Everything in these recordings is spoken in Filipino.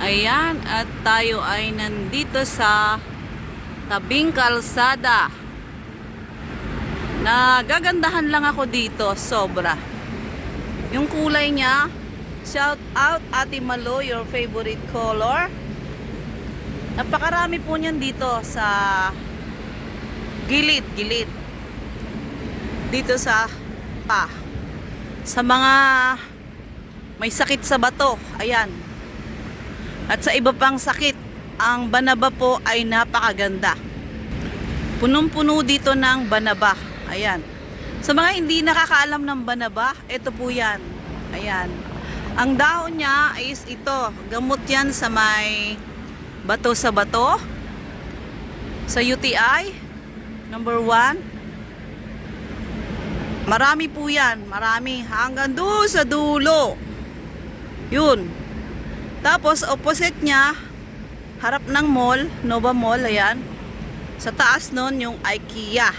Ayan, at tayo ay nandito sa tabing kalsada. Nagagandahan lang ako dito, sobra. Yung kulay niya, shout out Ate Malo, your favorite color. Napakarami po niyan dito sa gilid. Dito sa sa mga may sakit sa bato, ayan. At sa iba pang sakit, ang banaba po ay napakaganda. Punong-puno dito ng banaba. Ayan. Sa mga hindi nakakaalam ng banaba, ito po yan. Ayan. Ang dahon niya is ito. Gamot yan sa may bato sa bato. Sa UTI, number 1. Marami po yan. Marami. Hanggang doon sa dulo. Yun. Tapos, opposite niya, harap ng mall, Nova Mall, ayan. Sa taas nun, yung IKEA.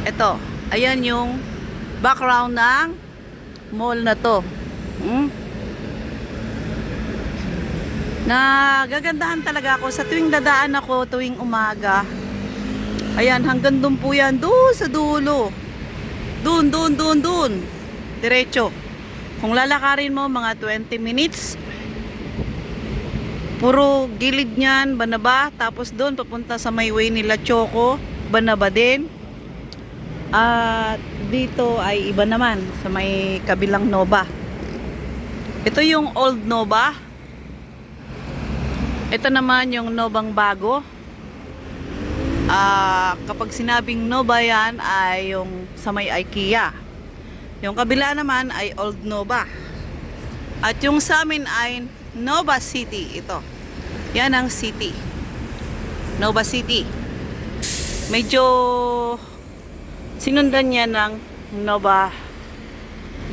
Ito, ayan yung background ng mall na to. Nagagandahan talaga ako sa tuwing dadaan ako, tuwing umaga. Ayan, hanggang doon po yan, doon sa dulo. Doon. Diretso. Kung lalakarin mo mga 20 minutes, puro gilid niyan, banaba. Tapos doon papunta sa may way nila Choco, banaba din. At dito ay iba naman sa may kabilang Nova. Ito yung old Nova. Ito naman yung Novang bago. Kapag sinabing Nova yan ay yung sa may IKEA. Yung kabila naman ay Old Nova. At yung sa amin ay Nova City. Ito. Yan ang city. Nova City. Medyo sinundan niya ng Nova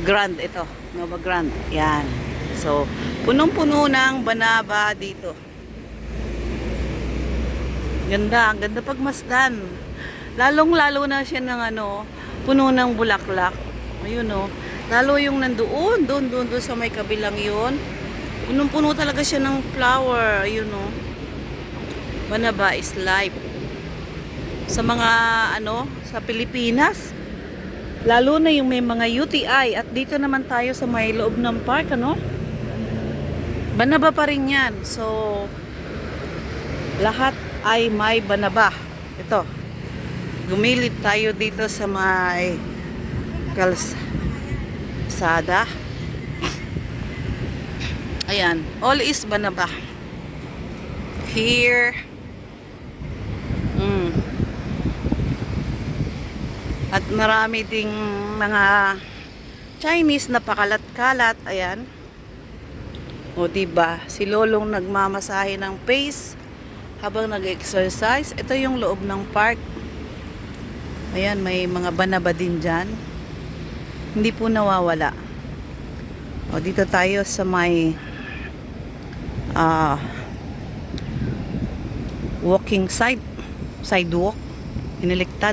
Grand. Ito. Nova Grand. Yan. So, punong-puno ng banaba dito. Ganda. Ang ganda pagmasdan. Lalong-lalo na siya ng puno ng bulaklak. Ayun lalo yung nandoon, doon sa may kabilang yun. Punong-puno talaga siya ng flower. Ayun Banaba is life. Sa mga sa Pilipinas, lalo na yung may mga UTI. At dito naman tayo sa may loob ng park, banaba pa rin yan. So, lahat ay may banaba. Ito. Gumilid tayo dito sa may kalsada. Ayan, all is banaba here. At marami ding mga Chinese na pakalat-kalat. Ayan. O diba, si Lolong nagmamasahe ng face habang nag-exercise. Ito yung loob ng park. Ayan, may mga banaba din dyan. Hindi po nawawala. O, dito tayo sa may walking sidewalk. Iniliktad.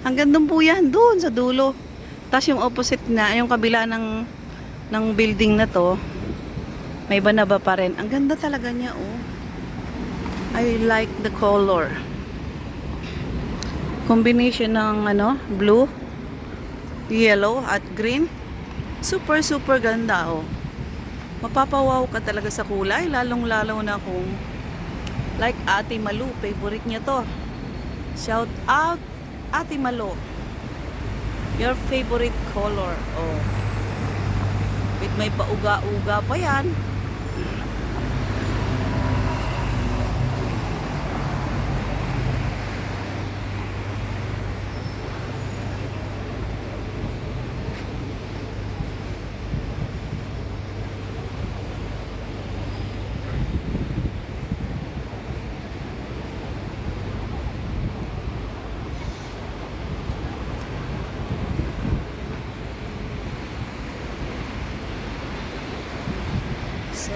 Hanggang doon po yan, doon sa dulo. Tapos yung opposite na, yung kabila ng building na to, may banaba pa rin. Ang ganda talaga niya, I like the color. Combination ng blue, yellow at green. Super ganda Mapapawaw ka talaga sa kulay, lalong-lalo na kung like Ate Malu, favorite niya to. Shout out Ate Malu, your favorite color. With may pauga-uga pa yan. So,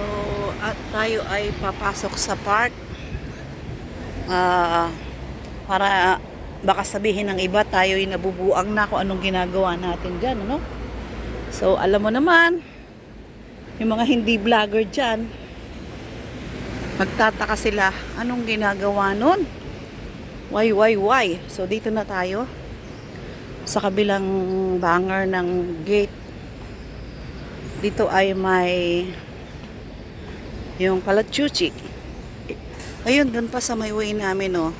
at tayo ay papasok sa park. Para baka sabihin ng iba tayo ay nabubuang na kung anong ginagawa natin dyan, So, alam mo naman, Yung mga hindi vlogger dyan, magtataka sila, anong ginagawa nun? Why? So, dito na tayo. Sa kabilang banger ng gate. Dito ay may yung Kalachuchi. Ayun, dun pa sa may way namin, oh.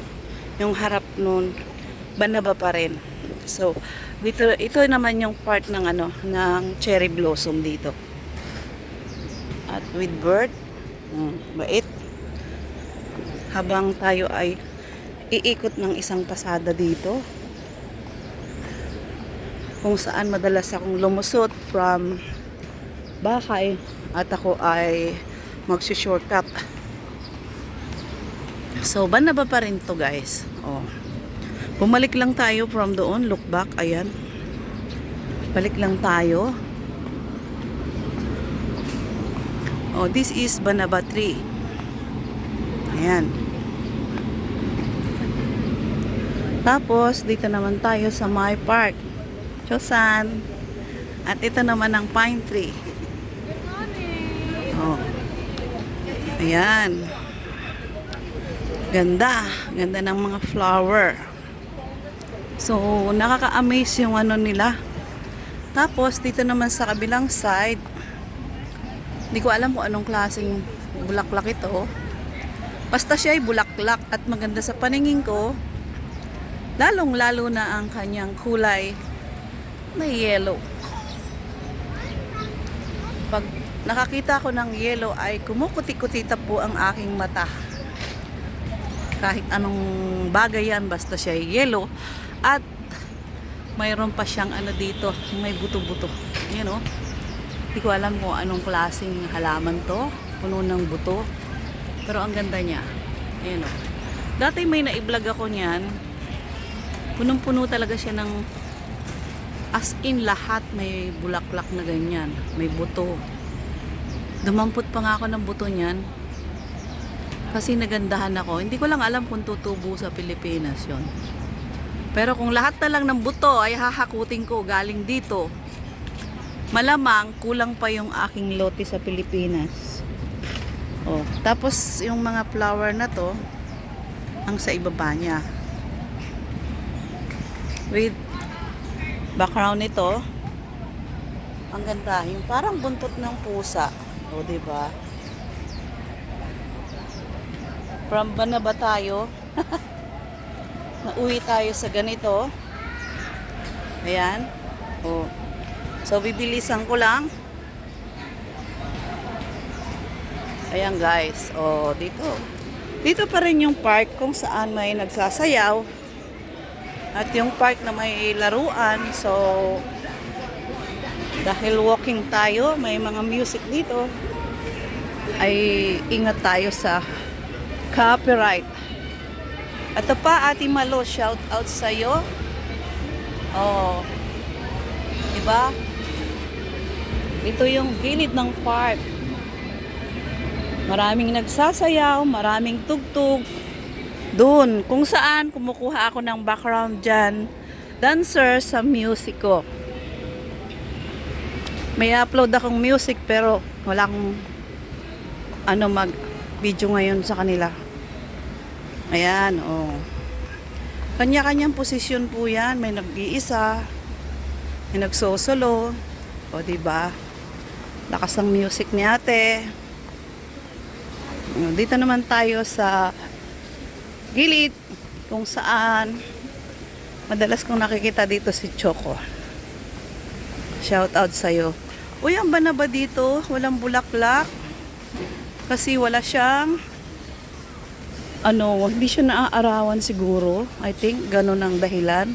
Yung harap nun, Banaba pa rin. So, dito, ito naman yung part ng ng cherry blossom dito. At with bird, bait. Habang tayo ay iikot ng isang pasada dito. Kung saan madalas akong lumusot from Bakay at ako ay magsi-shortcut. So, Banaba pa rin to, guys. Oh. Bumalik lang tayo from doon, look back, ayan. Balik lang tayo. Oh, this is Banaba 3. Ayan. Tapos, dito naman tayo sa my park. Chosan. At ito naman ang pine tree. Good morning! Oh. Ayan. Ganda. Ganda ng mga flower. So, nakaka-amaze yung nila. Tapos, dito naman sa kabilang side, hindi ko alam kung anong klaseng bulaklak ito. Basta siya ay bulaklak at maganda sa paningin ko. Lalong-lalo na ang kanyang kulay na yellow. Pag nakakita ko ng yellow ay kumukuti-kutita po ang aking mata. Kahit anong bagay yan, basta siya ay yellow. At mayroon pa siyang dito, may buto-buto. Yan o. Hindi ko alam kung anong klaseng halaman to. Puno ng buto. Pero ang ganda niya. Yan o. Dati may na-vlog ako niyan. Punong-puno talaga siya ng as in lahat may bulaklak na ganyan. May buto. Dumampot pa nga ako ng buto niyan. Kasi nagandahan ako. Hindi ko lang alam kung tutubo sa Pilipinas yon. Pero kung lahat na lang ng buto ay hahakutin ko galing dito, malamang kulang pa yung aking lote sa Pilipinas. Oh, tapos yung mga flower na to, ang sa ibaba niya. With background nito, ang ganda, yung parang buntot ng pusa. O, diba? From Banaba tayo. Nauwi tayo sa ganito. Ayan. O. So, bibilisan ko lang. Ayan, guys. O, dito. Dito pa rin yung park kung saan may nagsasayaw. At yung park na may laruan. So, dahil walking tayo, may mga music dito, ay ingat tayo sa copyright. Ito pa, Ate Malo, shout out sa'yo. Oh, diba? Ito yung gilid ng park. Maraming nagsasayaw, maraming tugtog. Doon, kung saan kumukuha ako ng background dyan, dancer sa music ko. May upload akong music pero wala akong mag-video ngayon sa kanila. Ayan, oh. Kanya-kanyang posisyon po yan. May nag-iisa, may nagsosolo. O, diba? Lakas ang music ni ate. Dito naman tayo sa gilid kung saan madalas kong nakikita dito si Choco. Shout out sa'yo. Uy, ang Banaba dito, walang bulaklak. Kasi wala siyang hindi siya naaarawan siguro. I think, ganun ang dahilan.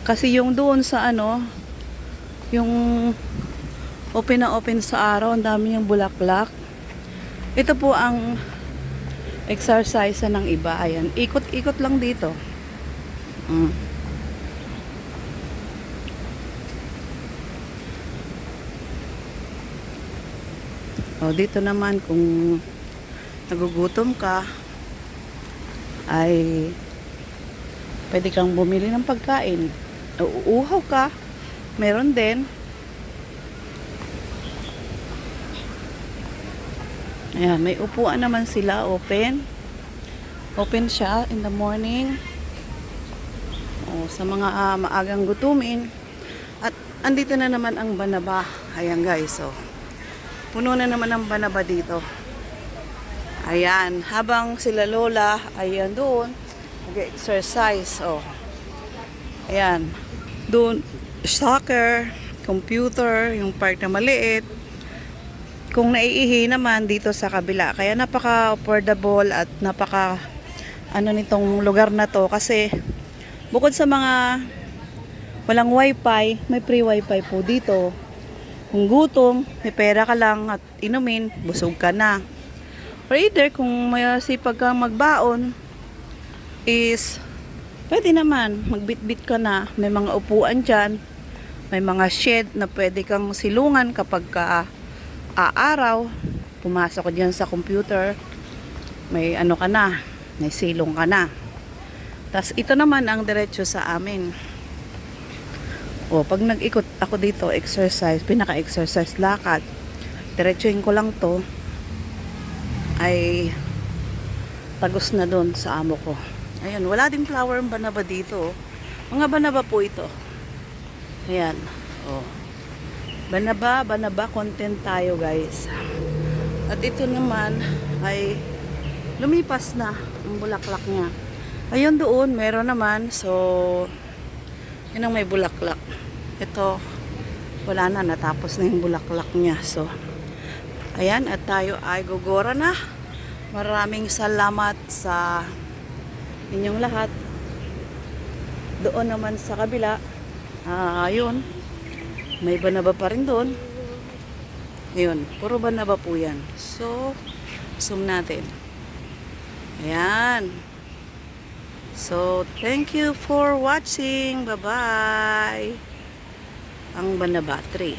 Kasi yung doon sa yung open na open sa araw, ang dami yung bulaklak. Ito po ang exercise ng iba. Ayan, ikot-ikot lang dito. O, dito naman kung nagugutom ka, ay pwede kang bumili ng pagkain. Uuhaw ka, meron din. Ayan, may upuan naman sila, open. Open siya in the morning. O, sa mga maagang gutumin. At andito na naman ang banaba. Ayan guys, so. Puno na naman ang banaba dito. Ayan, habang sila lola, ayan doon, nag-exercise. Oh. Ayan, doon, soccer, computer, yung part na maliit. Kung naiihi naman dito sa kabila. Kaya napaka-affordable at napaka ano nitong lugar na to. Kasi bukod sa mga walang wifi, may free wifi po dito. Kung gutom, may pera ka lang at inumin, busog ka na. Or either kung may sipag kang magbaon, is pwede naman, magbitbit ka na. May mga upuan dyan. May mga shed na pwede kang silungan kapag ka aaraw, pumasok ka dyan sa computer, may ano ka na, may silong ka na. Tas ito naman ang diretso sa amin. O, pag nag-ikot ako dito, exercise, pinaka-exercise, lakad, diretsuhin ko lang to, ay tagos na doon sa amo ko. Ayan, wala din flower ang banaba dito. Mga banaba po ito. Ayan, o. Banaba, content tayo guys. At ito naman ay lumipas na ang bulaklak niya. Ayun doon, meron naman. So, yun ang may bulaklak. Ito, wala na, natapos na yung bulaklak niya. So, ayan, at tayo ay gugora na. Maraming salamat sa inyong lahat. Doon naman sa kabila, ayun, may banaba pa rin doon. Ayun, puro banaba po yan. So, zoom natin. Ayan. So, thank you for watching. Bye-bye. Ang banaba tree.